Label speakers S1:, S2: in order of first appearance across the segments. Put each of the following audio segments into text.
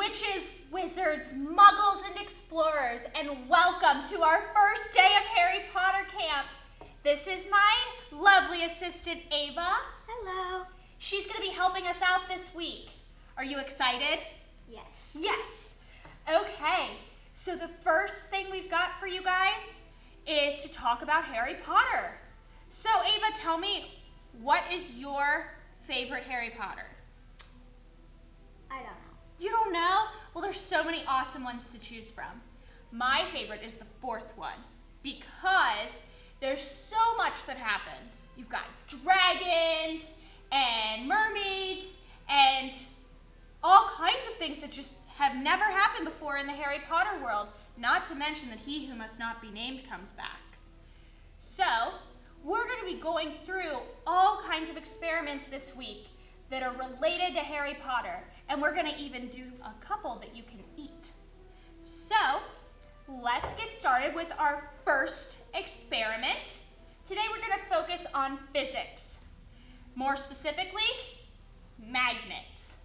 S1: witches, wizards, muggles, and explorers, and welcome to our first day of Harry Potter camp. This is my lovely assistant, Ava.
S2: Hello.
S1: She's going to be helping us out this week. Are you excited?
S2: Yes.
S1: Yes. Okay, so the first thing we've got for you guys is to talk about Harry Potter. So, Ava, tell me, what is your favorite Harry Potter?
S2: I don't know.
S1: You don't know? Well, there's so many awesome ones to choose from. My favorite is the fourth one because there's so much that happens. You've got dragons and mermaids and all kinds of things that just have never happened before in the Harry Potter world, not to mention that he who must not be named comes back. So, we're going to be going through all kinds of experiments this week that are related to Harry Potter, and we're going to even do a couple that you can eat. So, let's get started with our first experiment. Today we're going to focus on physics. More specifically, magnets.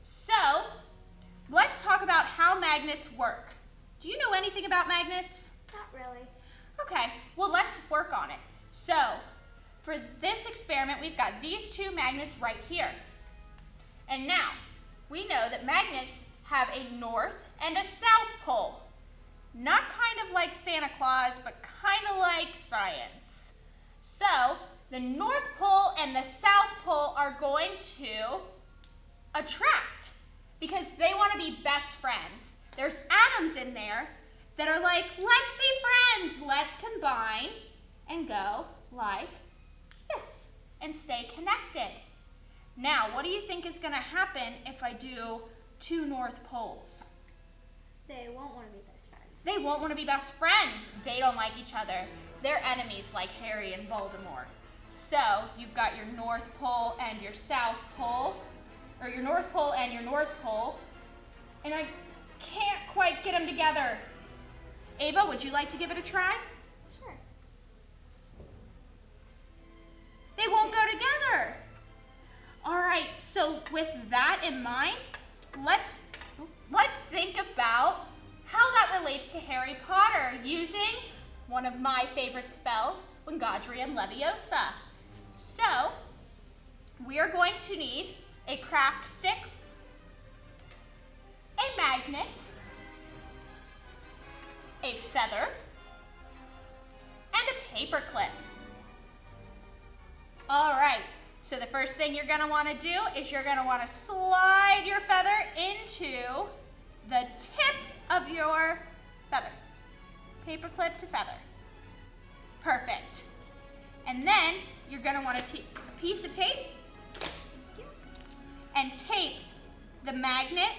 S1: So, let's talk about how magnets work. Do you know anything about magnets?
S2: Not really.
S1: Okay, well let's work on it. So, for this experiment, we've got these two magnets right here. And now, we know that magnets have a north and a south pole. Not kind of like Santa Claus, but kind of like science. So, the north pole and the south pole are going to attract because they want to be best friends. There's atoms in there that are like, let's be friends, let's combine and go like this and stay connected. Now, what do you think is going to happen if I do two north poles?
S2: They won't want to be best friends.
S1: They won't want to be best friends. They don't like each other. They're enemies like Harry and Voldemort. So, you've got your north pole and your south pole, or your north pole and your north pole, and I can't quite get them together. Ava, would you like to give it a try?
S2: Sure.
S1: They won't go together. All right, so with that in mind, let's think about how that relates to Harry Potter using one of my favorite spells, Wingardium Leviosa. So, we are going to need a craft stick, a magnet, a feather, and a paper clip. All right, so the first thing you're going to want to do is you're going to want to slide your feather into the tip of your feather. Paper clip to feather. Perfect. And then you're going to want to take a piece of tape and tape the magnet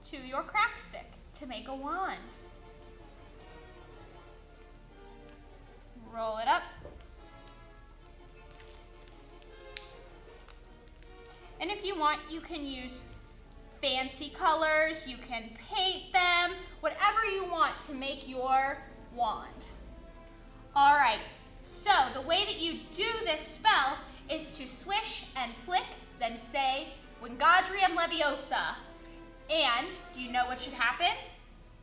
S1: to your craft stick to make a wand. Roll it up. And if you want, you can use fancy colors, you can paint them, whatever you want to make your wand. All right, so the way that you do this spell is to swish and flick, then say, Wingardium Leviosa. And do you know what should happen?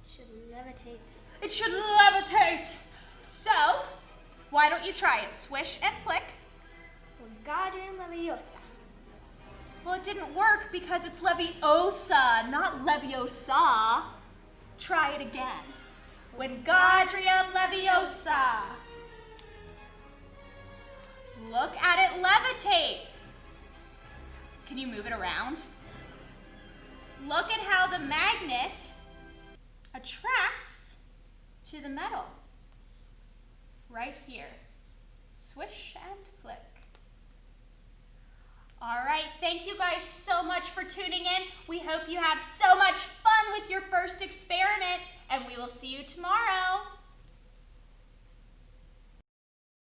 S2: It should levitate.
S1: It should levitate. So, why don't you try it? Swish and flick.
S2: Wingardium Leviosa.
S1: Well, it didn't work because it's Leviosa, not Leviosa. Try it again. Wingardium Leviosa. Look at it levitate. Can you move it around? Look at how the magnet attracts to the metal. Right here. Swish and flick. All right, thank you guys so much for tuning in. We hope you have so much fun with your first experiment, and we will see you tomorrow.